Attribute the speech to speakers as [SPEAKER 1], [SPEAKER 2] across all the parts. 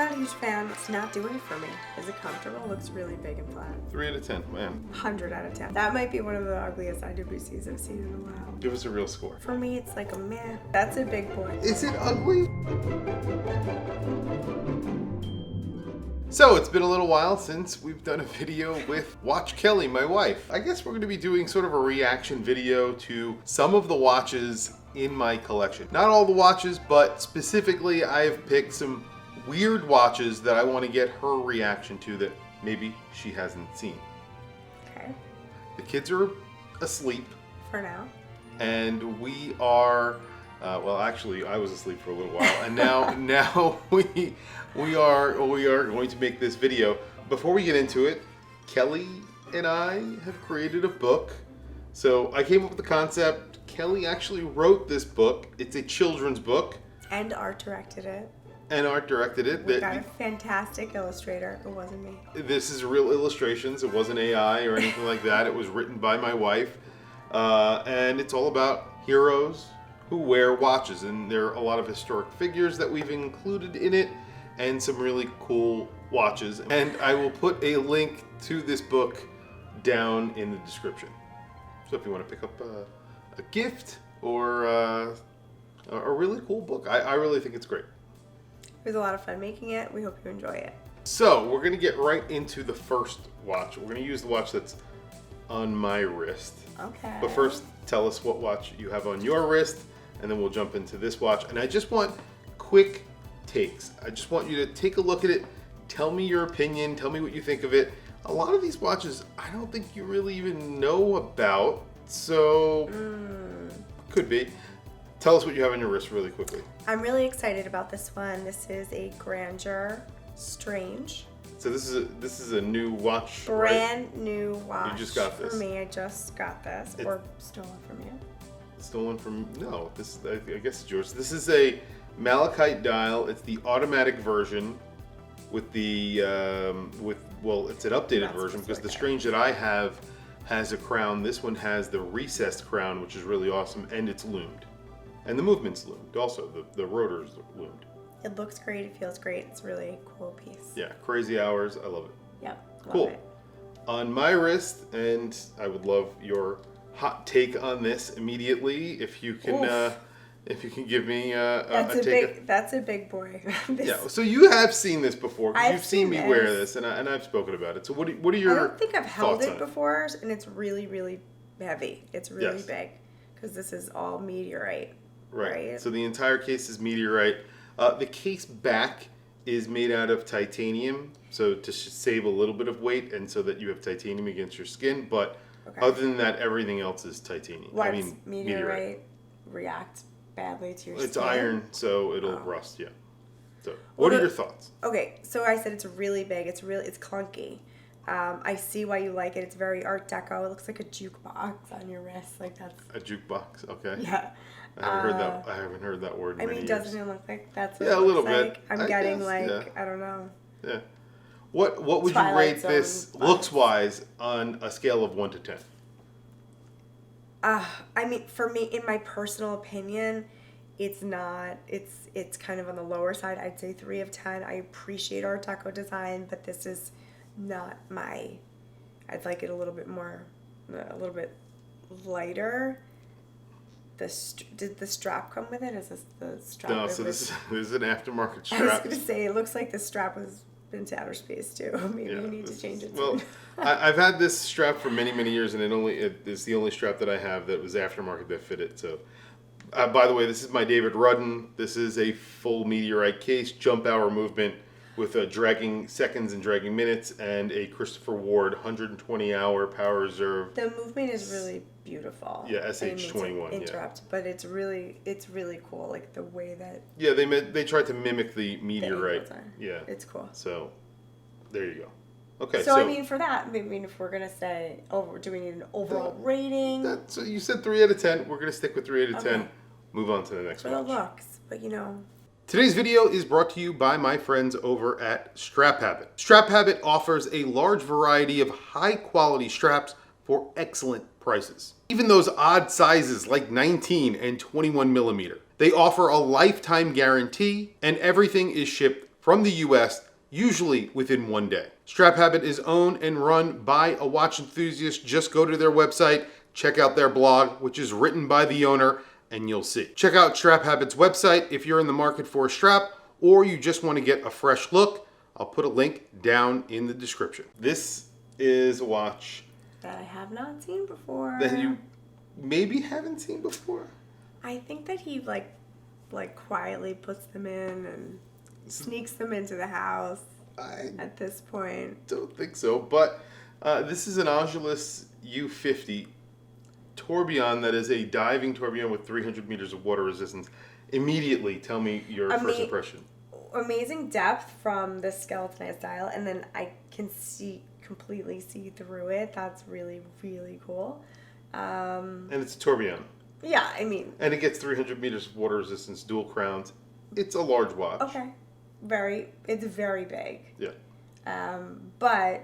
[SPEAKER 1] not a huge fan. It's not doing it for me. Is it comfortable? It looks really big and flat.
[SPEAKER 2] 3 out of 10, man.
[SPEAKER 1] 100 out of 10. That might be one of the ugliest IWCs I've seen in a while.
[SPEAKER 2] Give us a real score.
[SPEAKER 1] For me, it's like a meh. That's a big boy.
[SPEAKER 2] Is it ugly? So it's been a little while since we've done a video with Watch Kelly, my wife. I guess we're going to be doing sort of a reaction video to some of the watches in my collection. Not all the watches, but specifically I have picked some weird watches that I want to get her reaction to that maybe she hasn't seen.
[SPEAKER 1] Okay.
[SPEAKER 2] The kids are asleep.
[SPEAKER 1] For now.
[SPEAKER 2] And we are, well, actually, I was asleep for a little while, and now we are going to make this video. Before we get into it, Kelly and I have created a book. So I came up with the concept. Kelly actually wrote this book. It's a children's book.
[SPEAKER 1] And art directed it.
[SPEAKER 2] We
[SPEAKER 1] got a fantastic illustrator. It wasn't me.
[SPEAKER 2] This is real illustrations. It wasn't AI or anything like that. It was written by my wife. And it's all about heroes who wear watches. And there are a lot of historic figures that we've included in it and some really cool watches. And I will put a link to this book down in the description. So if you want to pick up a gift or a really cool book, I really think it's great.
[SPEAKER 1] It was a lot of fun making it. We hope you enjoy it.
[SPEAKER 2] So we're going to get right into the first watch. We're going to use the watch that's on my wrist.
[SPEAKER 1] Okay.
[SPEAKER 2] But first, tell us what watch you have on your wrist, and then we'll jump into this watch. And I just want quick takes. I just want you to take a look at it, tell me your opinion, tell me what you think of it. A lot of these watches, I don't think you really even know about, so could be. Tell us what you have on your wrist really quickly.
[SPEAKER 1] I'm really excited about this one. This is a Grandeur Strange.
[SPEAKER 2] So this is a new watch,
[SPEAKER 1] Brand
[SPEAKER 2] right?
[SPEAKER 1] new watch.
[SPEAKER 2] You just got this.
[SPEAKER 1] For me, I just got this. Or stolen from you.
[SPEAKER 2] Stolen from, no, this I guess it's yours. This is a malachite dial. It's the automatic version with the, well, it's an updated version because the Strange that I have has a crown. This one has the recessed crown, which is really awesome, and it's loomed. And the movement's loomed also, the rotor's loomed.
[SPEAKER 1] It looks great, it feels great, it's really a cool piece.
[SPEAKER 2] Yeah, crazy hours, I love it.
[SPEAKER 1] Yep,
[SPEAKER 2] cool.
[SPEAKER 1] Love it. On
[SPEAKER 2] my wrist, and I would love your hot take on this immediately, if you can give me a take.
[SPEAKER 1] That's a big boy.
[SPEAKER 2] Yeah, so you have seen this before, because you've seen me wear this, and I've spoken about it. So what are your
[SPEAKER 1] I don't think I've held it
[SPEAKER 2] on
[SPEAKER 1] before, and it's really, really heavy. It's really big, because this is all meteorite. Right.
[SPEAKER 2] So the entire case is meteorite. The case back is made out of titanium, so to save a little bit of weight and so that you have titanium against your skin. But other than that, everything else is titanium.
[SPEAKER 1] Why does meteorite react badly to your skin?
[SPEAKER 2] It's iron, so it'll rust. Yeah. So what are your thoughts?
[SPEAKER 1] Okay, so I said it's really big. It's clunky. I see why you like it. It's very Art Deco. It looks like a jukebox on your wrist. Like that's
[SPEAKER 2] a jukebox. Okay.
[SPEAKER 1] Yeah.
[SPEAKER 2] I haven't heard that word in many years.
[SPEAKER 1] Doesn't it look like that's what
[SPEAKER 2] it
[SPEAKER 1] looks
[SPEAKER 2] little
[SPEAKER 1] like?
[SPEAKER 2] bit.
[SPEAKER 1] I'm getting I don't know.
[SPEAKER 2] Yeah. What would you rate this looks wise on a scale of 1 to 10?
[SPEAKER 1] I mean, for me, in my personal opinion, it's not. It's kind of on the lower side. I'd say 3 of 10. I appreciate Art Deco design, but this is not my. I'd like it a little bit more, a little bit lighter. Did the strap come with it? Is this the strap?
[SPEAKER 2] No, so this is an aftermarket strap.
[SPEAKER 1] I was going to say, it looks like the strap was into outer space too. Maybe you need to change it.
[SPEAKER 2] Well, I've had this strap for many, many years, and it's the only strap that I have that was aftermarket that fit it. So, by the way, this is my David Rutten. This is a full meteorite case, jump hour movement with a dragging seconds and dragging minutes, and a Christopher Ward 120-hour power reserve.
[SPEAKER 1] The movement is really beautiful.
[SPEAKER 2] Yeah, SH21.
[SPEAKER 1] Interrupt, but it's really cool, like the way that.
[SPEAKER 2] Yeah, they tried to mimic the meteorite. Yeah,
[SPEAKER 1] it's cool.
[SPEAKER 2] So, there you go. Okay.
[SPEAKER 1] So I mean, for that, I mean, if we're gonna say, we're doing an overall rating.
[SPEAKER 2] So you said 3 out of 10. We're gonna stick with 3 out of 10. Move on to the next one.
[SPEAKER 1] For the looks, but you know.
[SPEAKER 2] Today's video is brought to you by my friends over at StrapHabit. StrapHabit offers a large variety of high-quality straps for excellent prices. Even those odd sizes like 19 and 21 millimeter. They offer a lifetime guarantee, and everything is shipped from the US, usually within one day. StrapHabit is owned and run by a watch enthusiast. Just go to their website, check out their blog, which is written by the owner, and you'll see. Check out StrapHabit's website if you're in the market for a strap or you just want to get a fresh look. I'll put a link down in the description. This is a watch
[SPEAKER 1] that I have not seen before.
[SPEAKER 2] that you maybe haven't seen before.
[SPEAKER 1] I think that he like quietly puts them in and sneaks them into the house at this point.
[SPEAKER 2] Don't think so, but this is an Angelus U50 tourbillon that is a diving tourbillon with 300 meters of water resistance. Immediately, tell me your first impression.
[SPEAKER 1] Amazing depth from the skeletonized style, and then I can completely see through it. That's really, really cool.
[SPEAKER 2] And it's a tourbillon.
[SPEAKER 1] Yeah, I mean.
[SPEAKER 2] And it gets 300 meters of water resistance, dual crowns. It's a large watch.
[SPEAKER 1] Okay. It's very big.
[SPEAKER 2] Yeah.
[SPEAKER 1] But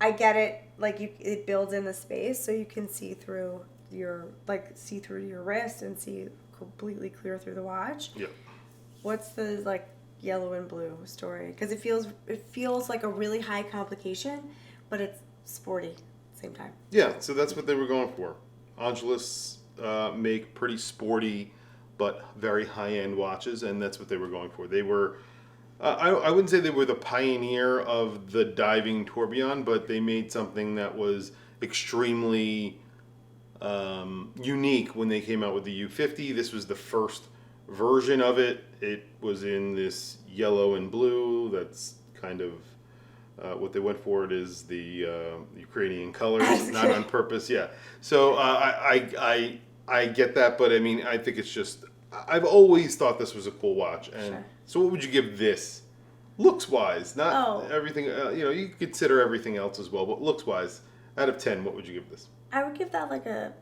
[SPEAKER 1] I get it. Like it builds in the space, so you can see through your wrist and see completely clear through the watch.
[SPEAKER 2] Yeah.
[SPEAKER 1] What's the yellow and blue story? Because it feels like a really high complication, but it's sporty at the same time.
[SPEAKER 2] Yeah. So that's what they were going for. Angelus make pretty sporty but very high-end watches, and that's what they were going for. They were, I wouldn't say they were the pioneer of the diving tourbillon, but they made something that was extremely unique when they came out with the U50. This was the first version of it. It was in this yellow and blue. That's kind of what they went for. It is the Ukrainian colors, not on purpose. Yeah. So I get that, but I mean, I think it's just, I've always thought this was a cool watch. And
[SPEAKER 1] sure.
[SPEAKER 2] So what would you give this? Looks-wise, not everything, you consider everything else as well, but looks-wise, out of 10, what would you give this?
[SPEAKER 1] I would give that like a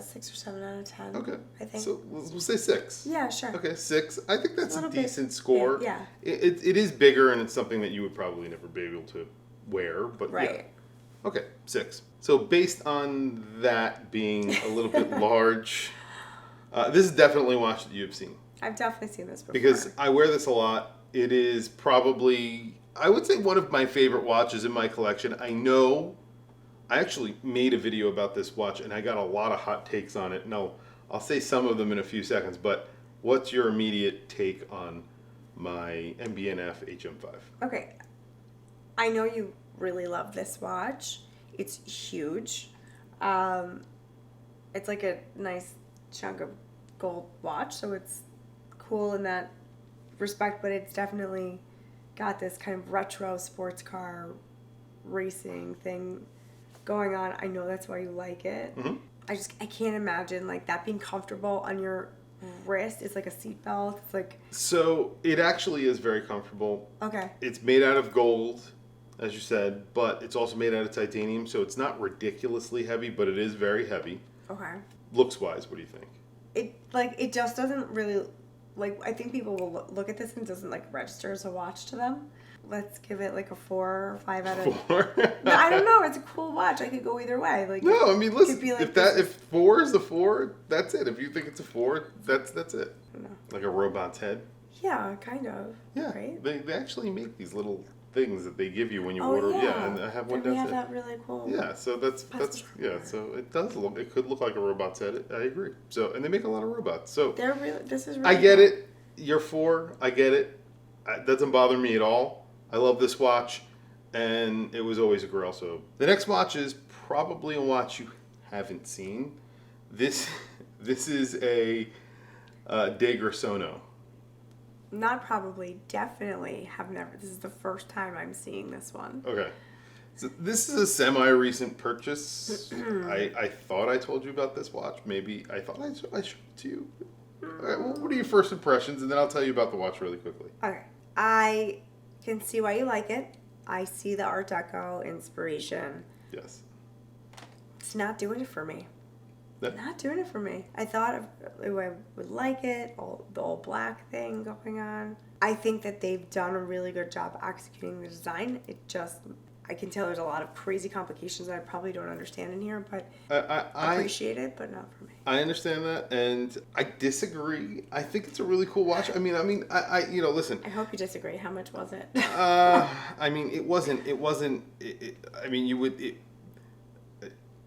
[SPEAKER 1] 6 or 7 out of 10.
[SPEAKER 2] Okay.
[SPEAKER 1] I think.
[SPEAKER 2] So we'll say 6.
[SPEAKER 1] Yeah, sure.
[SPEAKER 2] Okay, 6. I think that's a decent
[SPEAKER 1] bit,
[SPEAKER 2] score.
[SPEAKER 1] Yeah.
[SPEAKER 2] It is bigger, and it's something that you would probably never be able to wear, but
[SPEAKER 1] right.
[SPEAKER 2] Yeah. Okay, 6. So based on that being a little bit large, this is definitely a watch that you've seen.
[SPEAKER 1] I've definitely seen this before.
[SPEAKER 2] Because I wear this a lot. It is probably, I would say, one of my favorite watches in my collection. I actually made a video about this watch, and I got a lot of hot takes on it. And I'll say some of them in a few seconds, but what's your immediate take on my MB&F HM5?
[SPEAKER 1] Okay. I know you really love this watch. It's huge. It's like a nice chunk of gold watch, so it's cool in that respect, but it's definitely got this kind of retro sports car racing thing going on. I know that's why you like it.
[SPEAKER 2] Mm-hmm.
[SPEAKER 1] I can't imagine that being comfortable on your wrist. It's like a seatbelt. It's like,
[SPEAKER 2] so it actually is very comfortable.
[SPEAKER 1] okay.
[SPEAKER 2] It's made out of gold, as you said, but it's also made out of titanium, so it's not ridiculously heavy, but it is very heavy.
[SPEAKER 1] Okay.
[SPEAKER 2] Looks wise, what do you think?
[SPEAKER 1] It just doesn't really, I think people will look at this and it doesn't register as a watch to them. Let's give it a 4 or 5 out of
[SPEAKER 2] 4.
[SPEAKER 1] No, I don't know. It's a cool watch. I could go either way.
[SPEAKER 2] No, I mean, listen.
[SPEAKER 1] Be
[SPEAKER 2] If 4 is the 4, that's it. If you think it's a 4, that's it.
[SPEAKER 1] No.
[SPEAKER 2] Like a robot's head.
[SPEAKER 1] Yeah, kind of.
[SPEAKER 2] Yeah.
[SPEAKER 1] Right.
[SPEAKER 2] They actually make these little things that they give you when you order. Yeah, and I have one downstairs.
[SPEAKER 1] We have that really cool.
[SPEAKER 2] Yeah, so that's yeah. So it does look. It could look like a robot's head. I agree. So and they make a lot of robots. So
[SPEAKER 1] they're really. This is. Really
[SPEAKER 2] I get
[SPEAKER 1] cool.
[SPEAKER 2] it. You're 4. I get it. It doesn't bother me at all. I love this watch, and it was always a Grail. So the next watch is probably a watch you haven't seen. This is a De Grisogono.
[SPEAKER 1] Not probably, definitely have never. This is the first time I'm seeing this one.
[SPEAKER 2] Okay. So this is a semi-recent purchase. I thought I told you about this watch. Maybe I thought I showed it to you. All right, well, what are your first impressions? And then I'll tell you about the watch really quickly.
[SPEAKER 1] Okay. I can see why you like it. I see the Art Deco inspiration.
[SPEAKER 2] Yes.
[SPEAKER 1] It's not doing it for me.
[SPEAKER 2] That,
[SPEAKER 1] Not doing it for me. I thought I would like it, the all black thing going on. I think that they've done a really good job executing the design. I can tell there's a lot of crazy complications that I probably don't understand in here, but
[SPEAKER 2] I
[SPEAKER 1] appreciate it, but not for me.
[SPEAKER 2] I understand that, and I disagree. I think it's a really cool watch. I mean, listen.
[SPEAKER 1] I hope you disagree. How much was it?
[SPEAKER 2] I mean, it wasn't. I mean,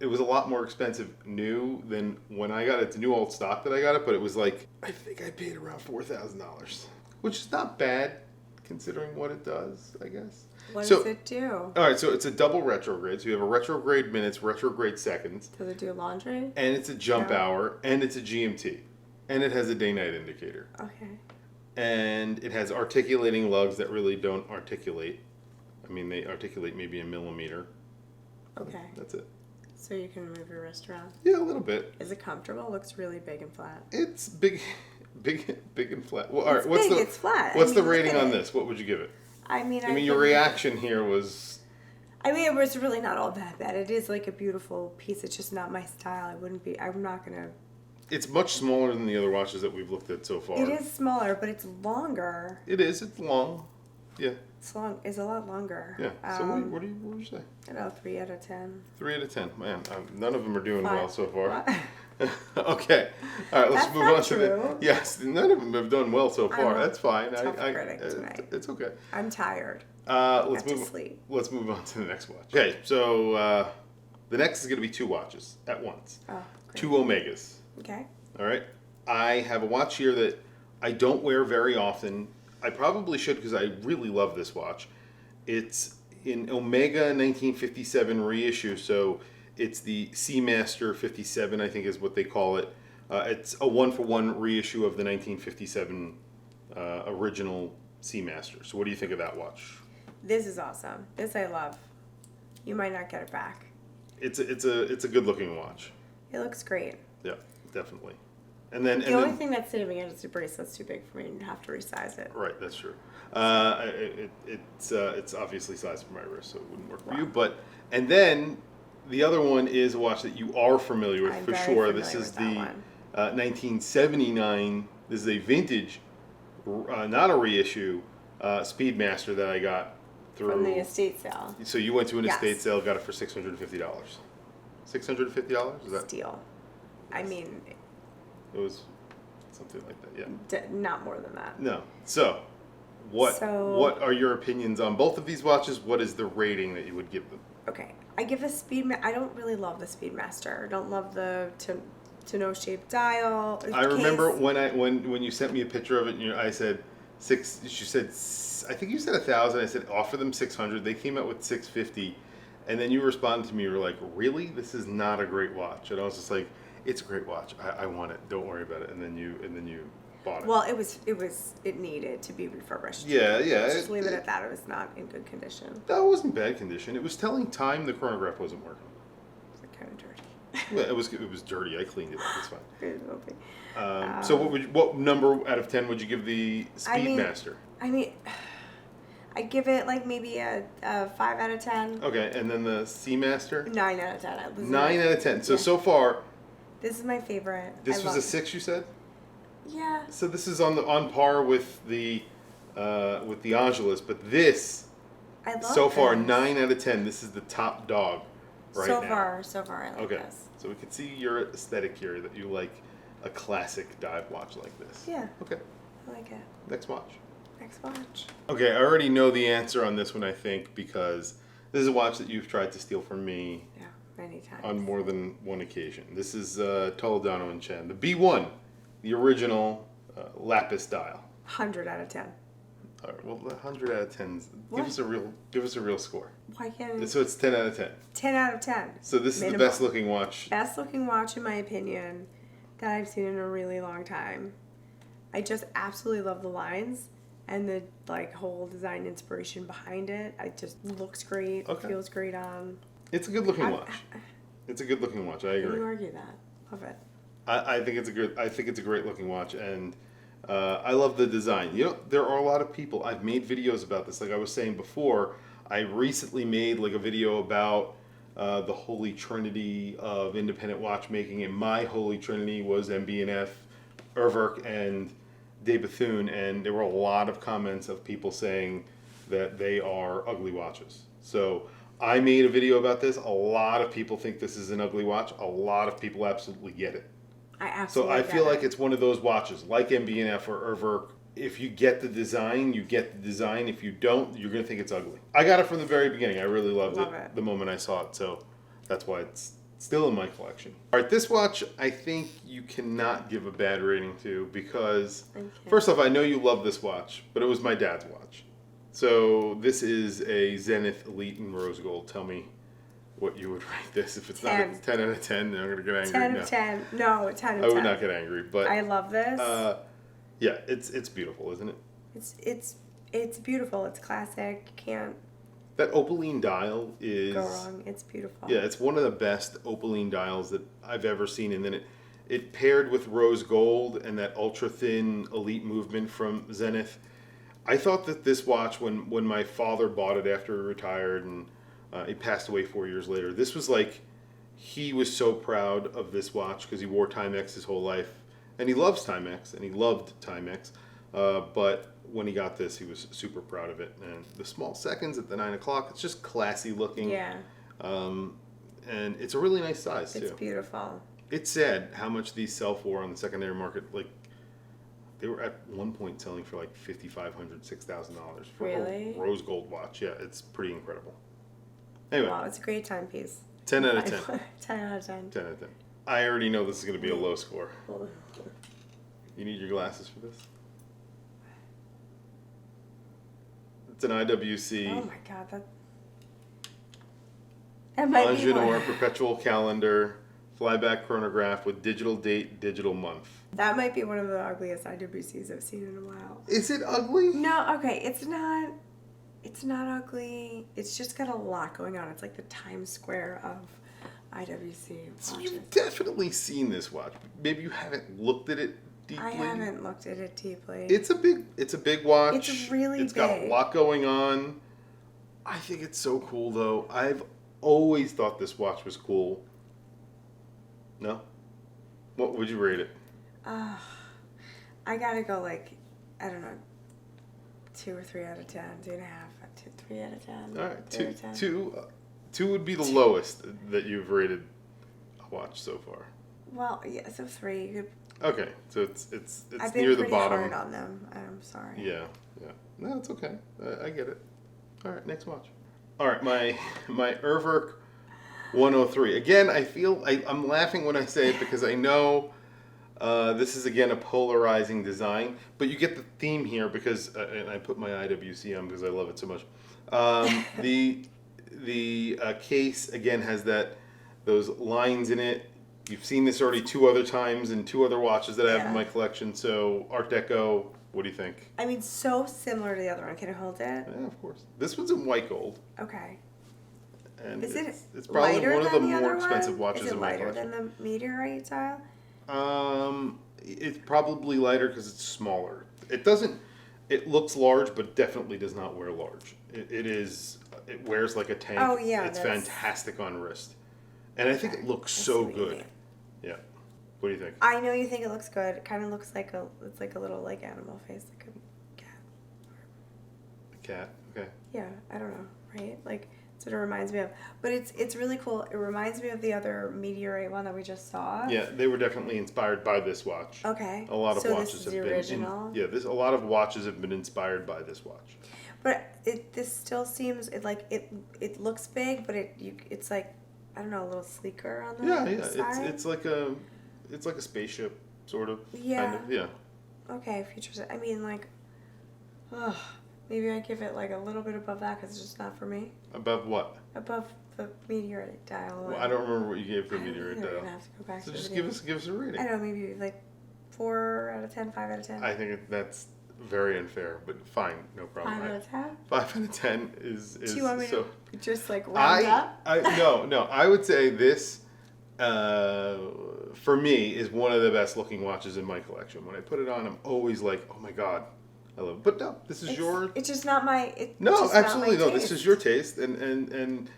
[SPEAKER 2] it was a lot more expensive new than when I got it. It's new old stock that I got it, but it was like, I think I paid around $4,000, which is not bad considering what it does, I guess.
[SPEAKER 1] What does it do?
[SPEAKER 2] All right, so it's a double retrograde. So you have a retrograde minutes, retrograde seconds.
[SPEAKER 1] Does it do laundry?
[SPEAKER 2] And it's a jump hour, and it's a GMT. And it has a day-night indicator.
[SPEAKER 1] Okay.
[SPEAKER 2] And it has articulating lugs that really don't articulate. I mean, they articulate maybe a millimeter.
[SPEAKER 1] Okay.
[SPEAKER 2] That's it.
[SPEAKER 1] So you can move your wrist around?
[SPEAKER 2] Yeah, a little bit.
[SPEAKER 1] Is it comfortable? It looks really big and flat.
[SPEAKER 2] It's big and flat. Well, all right,
[SPEAKER 1] it's flat.
[SPEAKER 2] What's the rating on this? What would you give it?
[SPEAKER 1] I mean,
[SPEAKER 2] your reaction here was...
[SPEAKER 1] I mean, it was really not all that bad. It is like a beautiful piece. It's just not my style. I'm not going to...
[SPEAKER 2] It's much smaller than the other watches that we've looked at so far.
[SPEAKER 1] It is smaller, but it's longer.
[SPEAKER 2] It is. It's long. Yeah.
[SPEAKER 1] It's a lot longer.
[SPEAKER 2] Yeah. So what would you say?
[SPEAKER 1] I don't know, 3 out of 10.
[SPEAKER 2] 3 out of 10. Man, none of them are doing
[SPEAKER 1] 5.
[SPEAKER 2] well so far. Okay. All right, let's
[SPEAKER 1] That's
[SPEAKER 2] move
[SPEAKER 1] not
[SPEAKER 2] on to the...
[SPEAKER 1] true.
[SPEAKER 2] Yes, none of them have done well so far. That's fine.
[SPEAKER 1] Tough critic tonight.
[SPEAKER 2] It's okay.
[SPEAKER 1] I'm tired.
[SPEAKER 2] Let's
[SPEAKER 1] to sleep.
[SPEAKER 2] Let's move on to the next watch. Okay, so the next is going to be 2 watches at once.
[SPEAKER 1] Oh, great.
[SPEAKER 2] 2 Omegas.
[SPEAKER 1] Okay.
[SPEAKER 2] All right. I have a watch here that I don't wear very often. I probably should because I really love this watch. It's in Omega 1957 reissue, so it's the Seamaster 57, I think is what they call it. It's a 1-for-1 reissue of the 1957 original Seamaster. So what do you think of that watch?
[SPEAKER 1] This is awesome. This I love. You might not get it back.
[SPEAKER 2] It's a good looking watch.
[SPEAKER 1] It looks great.
[SPEAKER 2] Yeah, definitely. And then
[SPEAKER 1] the only thing that's saving it is the bracelet's too big for me and you have to resize it.
[SPEAKER 2] Right, that's true. It's obviously sized for my wrist, so it wouldn't work for you. And then the other one is a watch that you are familiar with for sure. This is the 1979. This is a vintage, not a reissue, Speedmaster that I got through
[SPEAKER 1] from the estate sale.
[SPEAKER 2] So you went to an estate sale, got it for $650. $650? Is that
[SPEAKER 1] steal? I mean,
[SPEAKER 2] it was something like that. Yeah.
[SPEAKER 1] Not more than that.
[SPEAKER 2] No. So, what are your opinions on both of these watches? What is the rating that you would give them?
[SPEAKER 1] Okay, I give I don't really love the Speedmaster. I don't love the to-no shaped dial.
[SPEAKER 2] I remember when you sent me a picture of it, and I said six. You said I think you said 1,000. I said offer them 600. They came out with 650, and then you responded to me. You were like, "Really? This is not a great watch." And I was just like, "It's a great watch. I want it. Don't worry about it." And then you bought it.
[SPEAKER 1] Well, it needed to be refurbished.
[SPEAKER 2] Yeah.
[SPEAKER 1] Just leave it at that. It was not in good condition.
[SPEAKER 2] That wasn't bad condition. It was telling time. The chronograph wasn't working.
[SPEAKER 1] It was kind of dirty.
[SPEAKER 2] Well, it was dirty. I cleaned it up. It's fine.
[SPEAKER 1] Okay.
[SPEAKER 2] So what number out of 10 would you give the Speedmaster?
[SPEAKER 1] I mean, I'd give it like maybe a 5 out of 10.
[SPEAKER 2] Okay, and then the Seamaster?
[SPEAKER 1] 9 out of 10.
[SPEAKER 2] 9 out of 10. So far,
[SPEAKER 1] this is my favorite.
[SPEAKER 2] This was a 6, you said?
[SPEAKER 1] Yeah.
[SPEAKER 2] So this is on par with the Angelus, but this
[SPEAKER 1] I love
[SPEAKER 2] so far
[SPEAKER 1] this.
[SPEAKER 2] 9 out of 10. This is the top dog right now.
[SPEAKER 1] So far, I like this.
[SPEAKER 2] So we can see your aesthetic here that you like a classic dive watch like this.
[SPEAKER 1] Yeah.
[SPEAKER 2] Okay.
[SPEAKER 1] I like it.
[SPEAKER 2] Next watch. Okay, I already know the answer on this one, I think, because this is a watch that you've tried to steal from me.
[SPEAKER 1] Yeah, many times.
[SPEAKER 2] On more than one occasion. This is Toledano Chan, the B1, the original lapis dial.
[SPEAKER 1] 100 out of 10.
[SPEAKER 2] All right, well, 100 out of 10. Give us a real score.
[SPEAKER 1] Why can't?
[SPEAKER 2] So it's 10 out of 10.
[SPEAKER 1] 10 out of 10.
[SPEAKER 2] So this is the best looking watch.
[SPEAKER 1] Best looking watch, in my opinion, that I've seen in a really long time. I just absolutely love the lines. And the whole design inspiration behind it, it just looks great.
[SPEAKER 2] Okay.
[SPEAKER 1] Feels great on.
[SPEAKER 2] It's a good looking watch. It's a good looking watch. I agree.
[SPEAKER 1] You argue that? Love it.
[SPEAKER 2] I think it's a great looking watch, and I love the design. You know, there are a lot of people. I've made videos about this. Like I was saying before, I recently made a video about the holy trinity of independent watchmaking, and my holy trinity was MB&F, Urwerk, and De Bethune, and there were a lot of comments of people saying that they are ugly watches. So I made a video about this. A lot of people think this is an ugly watch. A lot of people absolutely get it.
[SPEAKER 1] I absolutely
[SPEAKER 2] So I feel
[SPEAKER 1] get
[SPEAKER 2] like
[SPEAKER 1] it.
[SPEAKER 2] it's one of those watches, like MB&F or Urwerk. If you get the design, you get the design. If you don't, you're going to think it's ugly. I got it from the very beginning. I really loved
[SPEAKER 1] Love
[SPEAKER 2] it
[SPEAKER 1] it.
[SPEAKER 2] the moment I saw it. So that's why it's still in my collection. All right, this watch I think you cannot give a bad rating to because, first off, I know you love this watch, but it was my dad's watch. So this is a Zenith Elite in rose gold. Tell me what you would rate this. If it's
[SPEAKER 1] 10.
[SPEAKER 2] not a 10 out of 10, then I'm going to get angry.
[SPEAKER 1] 10 of 10. No, 10 of 10.
[SPEAKER 2] I would not get angry, but
[SPEAKER 1] I love this.
[SPEAKER 2] yeah, it's beautiful, isn't it?
[SPEAKER 1] It's beautiful. It's classic. You can't
[SPEAKER 2] That opaline dial is
[SPEAKER 1] go wrong. It's beautiful.
[SPEAKER 2] Yeah, it's one of the best opaline dials that I've ever seen, and then it paired with rose gold and that ultra thin elite movement from Zenith. I thought that this watch, when my father bought it after he retired and he passed away 4 years later, this was like, he was so proud of this watch because he wore Timex his whole life, and he loves Timex and he loved Timex, but when he got this, he was super proud of it. And the small seconds at the 9 o'clock, it's just classy looking.
[SPEAKER 1] Yeah.
[SPEAKER 2] And it's a really nice size, too.
[SPEAKER 1] It's beautiful.
[SPEAKER 2] It's sad how much these sell for on the secondary market. Like, they were at one point selling for like $5,500, $6,000 for
[SPEAKER 1] Really?
[SPEAKER 2] a rose gold watch. Yeah, it's pretty incredible. Anyway,
[SPEAKER 1] Wow, it's a great timepiece.
[SPEAKER 2] 10 out of 10.
[SPEAKER 1] 10 out of 10.
[SPEAKER 2] 10 out of 10. I already know this is going to be a low score.
[SPEAKER 1] Hold on.
[SPEAKER 2] You need your glasses for this? It's an IWC.
[SPEAKER 1] Oh my god, that might be
[SPEAKER 2] Angelus
[SPEAKER 1] more.
[SPEAKER 2] perpetual calendar, flyback chronograph with digital date, digital month.
[SPEAKER 1] That might be one of the ugliest IWCs I've seen in a while.
[SPEAKER 2] Is it ugly?
[SPEAKER 1] No, okay, it's not. It's not ugly. It's just got a lot going on. It's like the Times Square of IWC
[SPEAKER 2] So
[SPEAKER 1] watches.
[SPEAKER 2] you've definitely seen this watch. Maybe you haven't looked at it deeply.
[SPEAKER 1] I haven't looked at it deeply.
[SPEAKER 2] It's a big watch.
[SPEAKER 1] It's really
[SPEAKER 2] It's got a
[SPEAKER 1] big.
[SPEAKER 2] lot going on. I think it's so cool though. I've always thought this watch was cool. No? What would you rate it?
[SPEAKER 1] I gotta go like, I don't know, 2 or 3 out of 10, 2.5, 3 out of 10.
[SPEAKER 2] All right,
[SPEAKER 1] 3 out of 10.
[SPEAKER 2] two would be the lowest that you've rated a watch so far.
[SPEAKER 1] Well, yeah, so 3. You could,
[SPEAKER 2] Okay, so it's
[SPEAKER 1] I've been
[SPEAKER 2] near the
[SPEAKER 1] pretty
[SPEAKER 2] bottom.
[SPEAKER 1] hard on them. I'm sorry.
[SPEAKER 2] Yeah. No, it's okay. I get it. All right, next watch. All right, my Urwerk 103. Again, I feel I'm laughing when I say it because I know this is again a polarizing design, but you get the theme here because, and I put my IWC on because I love it so much. The case again has those lines in it. You've seen this already 2 other times in 2 other watches that I have in my collection. So Art Deco, what do you think?
[SPEAKER 1] I mean, so similar to the other one. Can I hold it?
[SPEAKER 2] Yeah, of course. This one's in white gold.
[SPEAKER 1] Okay.
[SPEAKER 2] And
[SPEAKER 1] Is
[SPEAKER 2] it's probably
[SPEAKER 1] lighter
[SPEAKER 2] one of the
[SPEAKER 1] than
[SPEAKER 2] more
[SPEAKER 1] other
[SPEAKER 2] expensive
[SPEAKER 1] one?
[SPEAKER 2] watches
[SPEAKER 1] Is it
[SPEAKER 2] in my
[SPEAKER 1] lighter
[SPEAKER 2] collection.
[SPEAKER 1] than the meteorite style?
[SPEAKER 2] It's probably lighter because it's smaller. It looks large, but definitely does not wear large. It wears like a tank.
[SPEAKER 1] Oh, yeah,
[SPEAKER 2] It's
[SPEAKER 1] that's-
[SPEAKER 2] fantastic on wrist. And I think it looks so
[SPEAKER 1] what you
[SPEAKER 2] good.
[SPEAKER 1] mean.
[SPEAKER 2] Yeah. What do you think?
[SPEAKER 1] I know you think it looks good. It kind of looks like it's like a little like animal face, like a cat.
[SPEAKER 2] A cat. Okay.
[SPEAKER 1] Yeah, I don't know, right? Like that's what it reminds me of. But it's really cool. It reminds me of the other meteorite one that we just saw.
[SPEAKER 2] Yeah, they were definitely inspired by this watch.
[SPEAKER 1] Okay.
[SPEAKER 2] A lot of
[SPEAKER 1] so
[SPEAKER 2] watches
[SPEAKER 1] this is
[SPEAKER 2] have
[SPEAKER 1] the
[SPEAKER 2] been.
[SPEAKER 1] original.
[SPEAKER 2] A lot of watches have been inspired by this watch.
[SPEAKER 1] But this still seems it looks big, but it's like I don't know, a little sleeker on the side.
[SPEAKER 2] It's like a spaceship sort of.
[SPEAKER 1] Yeah.
[SPEAKER 2] Kind of, yeah.
[SPEAKER 1] Okay, future. I mean, like, maybe I give it like a little bit above that because it's just not for me.
[SPEAKER 2] Above what?
[SPEAKER 1] Above the meteorite dial.
[SPEAKER 2] Well, I don't remember what you gave for
[SPEAKER 1] I don't
[SPEAKER 2] meteorite
[SPEAKER 1] either. We're
[SPEAKER 2] dial.
[SPEAKER 1] gonna have to go back
[SPEAKER 2] So
[SPEAKER 1] to the
[SPEAKER 2] just
[SPEAKER 1] video.
[SPEAKER 2] give us a rating.
[SPEAKER 1] I don't know, maybe like 4 out of 10, 5 out of 10.
[SPEAKER 2] I think that's very unfair, but fine, no problem.
[SPEAKER 1] 5 out of 10.
[SPEAKER 2] 5 out of 10 is
[SPEAKER 1] Do you want me
[SPEAKER 2] so.
[SPEAKER 1] to just like round up?
[SPEAKER 2] No. I would say this, for me, is one of the best looking watches in my collection. When I put it on, I'm always like, oh my god, I love it. But no, this is your.
[SPEAKER 1] It's just not my.
[SPEAKER 2] No,
[SPEAKER 1] just
[SPEAKER 2] absolutely
[SPEAKER 1] not my
[SPEAKER 2] no. This
[SPEAKER 1] taste.
[SPEAKER 2] is your taste, and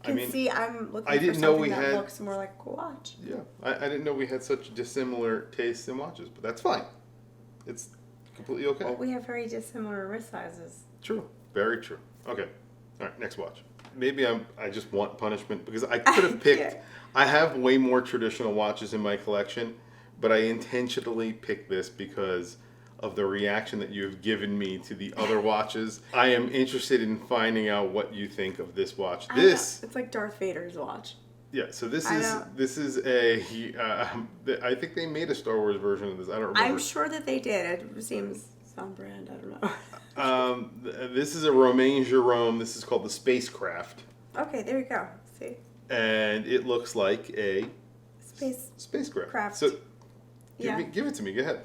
[SPEAKER 2] I mean,
[SPEAKER 1] See, I'm looking
[SPEAKER 2] I
[SPEAKER 1] for
[SPEAKER 2] didn't know
[SPEAKER 1] something
[SPEAKER 2] we
[SPEAKER 1] that
[SPEAKER 2] had-
[SPEAKER 1] looks more like a watch.
[SPEAKER 2] yeah, I didn't know we had such dissimilar tastes in watches, but that's fine. It's completely okay.
[SPEAKER 1] Well, we have very dissimilar wrist sizes.
[SPEAKER 2] True. Very true. Okay. All right, next watch. maybe I just want punishment because I could have picked.
[SPEAKER 1] Yeah.
[SPEAKER 2] I have way more traditional watches in my collection, but I intentionally picked this because of the reaction that you have given me to the other watches. I am interested in finding out what you think of this watch. This
[SPEAKER 1] it's like Darth Vader's watch.
[SPEAKER 2] Yeah, so this is a. I think they made a Star Wars version of this. I don't remember.
[SPEAKER 1] I'm sure that they did. It seems on brand. I don't know.
[SPEAKER 2] This is a Romain Jerome. This is called the Spacecraft.
[SPEAKER 1] Okay, there you go. See.
[SPEAKER 2] And it looks like a spacecraft. So give it to me. Go ahead.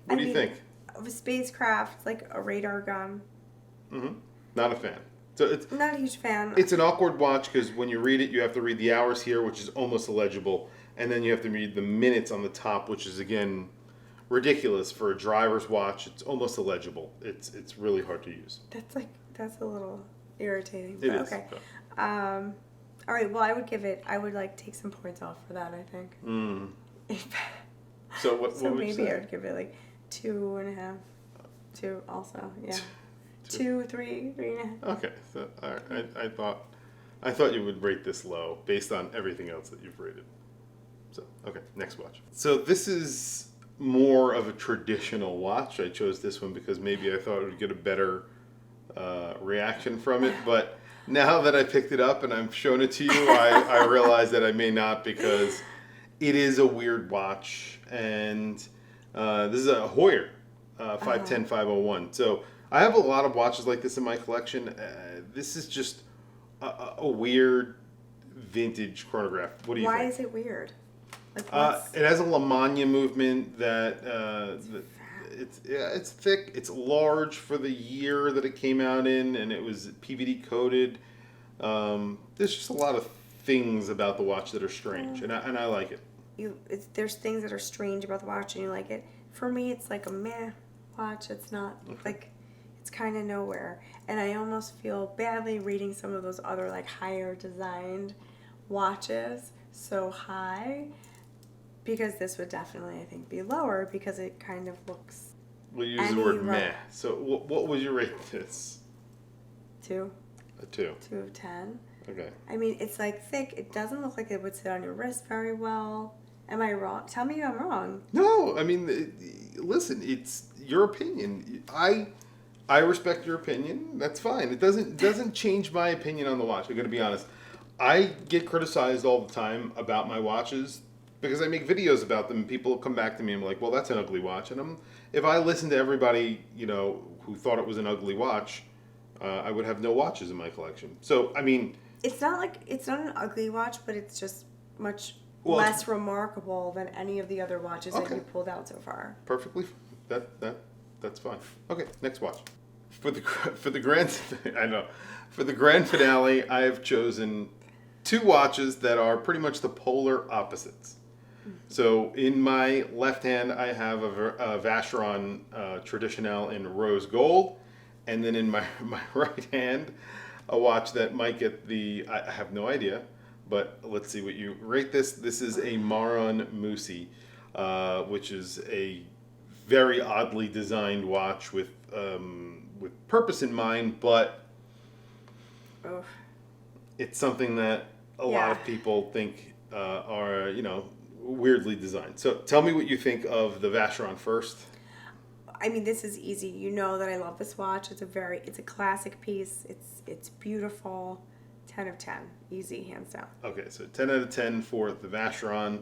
[SPEAKER 2] What do you think?
[SPEAKER 1] A spacecraft, like a radar gun.
[SPEAKER 2] Mm-hmm. Not a fan. So it's
[SPEAKER 1] not a huge fan.
[SPEAKER 2] It's an awkward watch because when you read it, you have to read the hours here, which is almost illegible, and then you have to read the minutes on the top, which is again ridiculous for a driver's watch. It's almost illegible. It's really hard to use.
[SPEAKER 1] That's a little irritating.
[SPEAKER 2] It is.
[SPEAKER 1] Okay. All right. Well, I would like take some points off for that. I think.
[SPEAKER 2] So what?
[SPEAKER 1] So
[SPEAKER 2] what
[SPEAKER 1] maybe
[SPEAKER 2] would you say?
[SPEAKER 1] I would give it like 2.5. 2 also. Yeah. 2, 3, 3.5.
[SPEAKER 2] Okay, so all right. I thought you would rate this low based on everything else that you've rated. So okay, next watch. So this is more of a traditional watch. I chose this one because maybe I thought I would get a better reaction from it. But now that I picked it up and I've shown it to you, I realize that I may not because it is a weird watch. And this is a Heuer 510-501. So I have a lot of watches like this in my collection. This is just a weird vintage chronograph. What do you think?
[SPEAKER 1] Why is it weird? Like
[SPEAKER 2] It has a Lamagna movement that it's thick. It's large for the year that it came out in, and it was PVD coated. There's just a lot of things about the watch that are strange, and I like it.
[SPEAKER 1] There's things that are strange about the watch, and you like it. For me, it's like a meh watch. It's not like. It's kind of nowhere, and I almost feel badly reading some of those other like higher designed watches so high, because this would definitely I think be lower because it kind of looks.
[SPEAKER 2] We'll use the word meh. So what would you rate this?
[SPEAKER 1] 2.
[SPEAKER 2] A 2.
[SPEAKER 1] 2 of 10.
[SPEAKER 2] Okay.
[SPEAKER 1] I mean, it's like thick. It doesn't look like it would sit on your wrist very well. Am I wrong? Tell me I'm wrong.
[SPEAKER 2] No, I mean, listen, it's your opinion. I respect your opinion. That's fine. It doesn't change my opinion on the watch. I'm going to be honest. I get criticized all the time about my watches because I make videos about them. And people come back to me and I'm like, "Well, that's an ugly watch." And if I listened to everybody, who thought it was an ugly watch, I would have no watches in my collection. So, I mean,
[SPEAKER 1] it's not an ugly watch, but it's just much less remarkable than any of the other watches that you pulled out so far.
[SPEAKER 2] Perfectly. That's fine. Okay, next watch. For the grand finale, I have chosen 2 watches that are pretty much the polar opposites. So in my left hand, I have a Vacheron Traditionnel in rose gold, and then in my right hand, a watch that might get I have no idea, but let's see what you rate this. This is a Maron Musi, which is a very oddly designed watch with purpose in mind, but it's something that a lot of people think are weirdly designed. So tell me what you think of the Vacheron first.
[SPEAKER 1] I mean, this is easy. You know that I love this watch. It's a classic piece. It's beautiful. 10 of 10. Easy, hands down.
[SPEAKER 2] Okay, so 10 out of 10 for the Vacheron.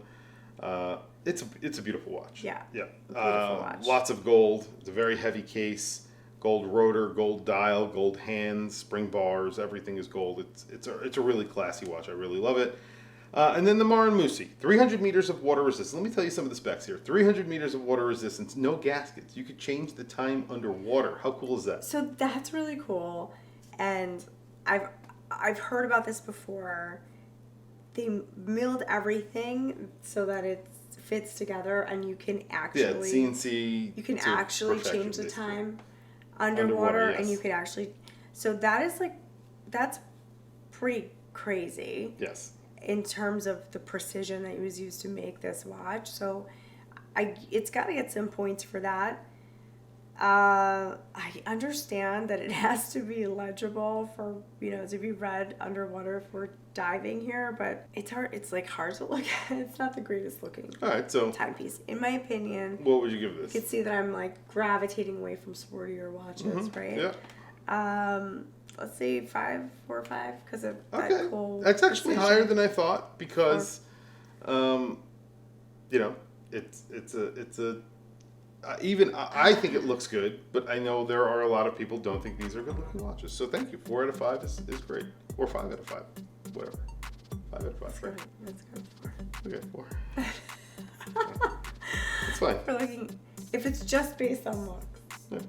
[SPEAKER 2] It's a beautiful watch.
[SPEAKER 1] Yeah.
[SPEAKER 2] Yeah.
[SPEAKER 1] Beautiful watch.
[SPEAKER 2] Lots of gold. It's a very heavy case. Gold rotor, gold dial, gold hands, spring bars. Everything is gold. It's a really classy watch. I really love it. And then the Maron Musi, 300 meters of water resistance. Let me tell you some of the specs here. 300 meters of water resistance, no gaskets. You could change the time underwater. How cool is that?
[SPEAKER 1] So that's really cool. And I've heard about this before. They milled everything so that it fits together, and you can actually
[SPEAKER 2] CNC.
[SPEAKER 1] You can actually change the time underwater, yes. And you can actually. So that's pretty crazy.
[SPEAKER 2] Yes.
[SPEAKER 1] In terms of the precision that was used to make this watch, so it's got to get some points for that. I understand that it has to be legible for, to be read underwater if we're diving here, but it's hard. It's like hard to look at. It's not the greatest looking
[SPEAKER 2] All right, so
[SPEAKER 1] timepiece, in my opinion.
[SPEAKER 2] what would you give this?
[SPEAKER 1] You can see that I'm like gravitating away from sportier watches, right?
[SPEAKER 2] Yeah.
[SPEAKER 1] Let's say 4 or 5 because of
[SPEAKER 2] Okay.
[SPEAKER 1] that cool.
[SPEAKER 2] That's actually
[SPEAKER 1] precision.
[SPEAKER 2] higher than I thought because, I think it looks good, but I know there are a lot of people don't think these are good looking watches. So thank you. 4 out of 5 is great, or 5 out of 5, whatever. 5 out of 5. Right?
[SPEAKER 1] That's good.
[SPEAKER 2] Okay, 4. It's fine.
[SPEAKER 1] For looking, if it's just based on looks.
[SPEAKER 2] Yeah.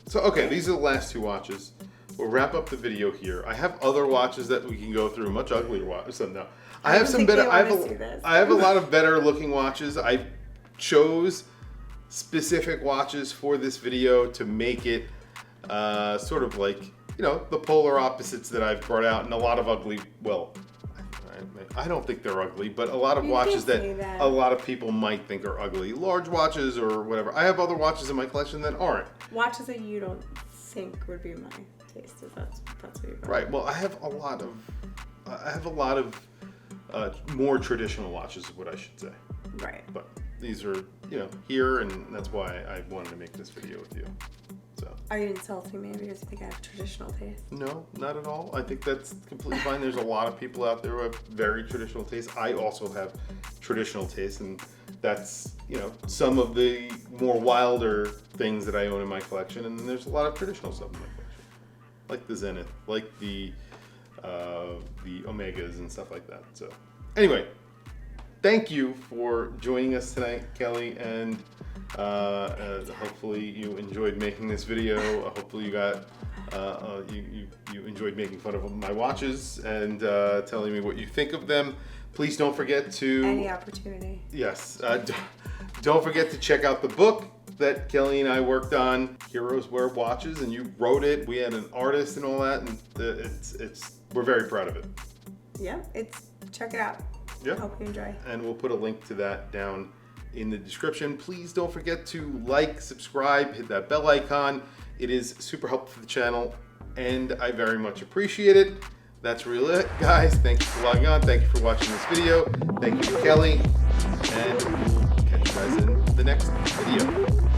[SPEAKER 2] So okay, these are the last 2 watches. We'll wrap up the video here. I have other watches that we can go through, much uglier watches. So no, I have some better. I have a lot of better looking watches. I chose specific watches for this video to make it sort of like the polar opposites that I've brought out, and a lot of ugly. Well, I don't think they're ugly, but a lot of watches that a lot of people might think are ugly, large watches or whatever. I have other watches in my collection that aren't.
[SPEAKER 1] Watches that you don't think would be my taste. If that's what you're going.
[SPEAKER 2] Right. Well, I have a lot of more traditional watches, is what I should say.
[SPEAKER 1] Right.
[SPEAKER 2] But these are here, and that's why I wanted to make this video with you. So.
[SPEAKER 1] Are you insulting me because you think I have traditional taste?
[SPEAKER 2] No, not at all. I think that's completely fine. There's a lot of people out there who have very traditional taste. I also have traditional taste, and that's some of the more wilder things that I own in my collection. And there's a lot of traditional stuff in my collection, like the Zenith, like the Omegas and stuff like that. So, anyway. Thank you for joining us tonight, Kelly, and hopefully you enjoyed making this video. Hopefully you got you enjoyed making fun of my watches and telling me what you think of them. Please don't forget to
[SPEAKER 1] any opportunity.
[SPEAKER 2] Yes, don't forget to check out the book that Kelly and I worked on, Heroes Wear Watches, and you wrote it. We had an artist and all that, and we're very proud of it.
[SPEAKER 1] Yeah, check it out.
[SPEAKER 2] Yeah.
[SPEAKER 1] Hope you enjoy.
[SPEAKER 2] And we'll put a link to that down in the description. Please don't forget to like, subscribe, hit that bell icon. It is super helpful for the channel, and I very much appreciate it. That's really it, guys. Thank you for logging on. Thank you for watching this video. Thank you to Kelly, and we'll catch you guys in the next video.